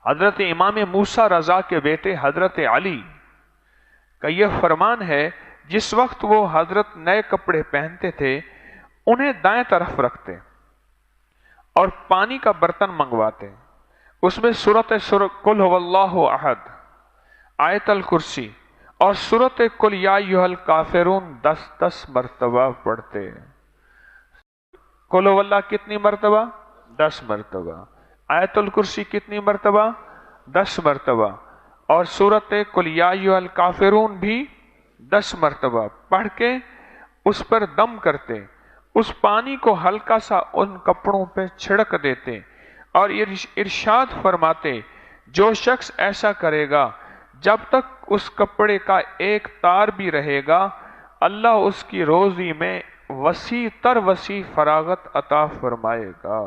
حضرت امام موسیٰ رضا کے بیٹے حضرت علی کا یہ فرمان ہے، جس وقت وہ حضرت نئے کپڑے پہنتے تھے انہیں دائیں طرف رکھتے اور پانی کا برتن منگواتے، اس میں سورۃ قل هو اللہ احد، آیت الکرسی اور سورۃ قل یا ایھا الکافرون 10 مرتبہ پڑھتے۔ قل هو اللہ کتنی مرتبہ؟ 10 مرتبہ۔ آیت الکرسی کتنی مرتبہ؟ 10 مرتبہ۔ اور سورۃ قل یا ایھا الکافرون بھی 10 مرتبہ پڑھ کے اس پر دم کرتے، اس پانی کو ہلکا سا ان کپڑوں پہ چھڑک دیتے اور ارشاد فرماتے، جو شخص ایسا کرے گا جب تک اس کپڑے کا ایک تار بھی رہے گا، اللہ اس کی روزی میں وسیع تر وسیع فراغت عطا فرمائے گا۔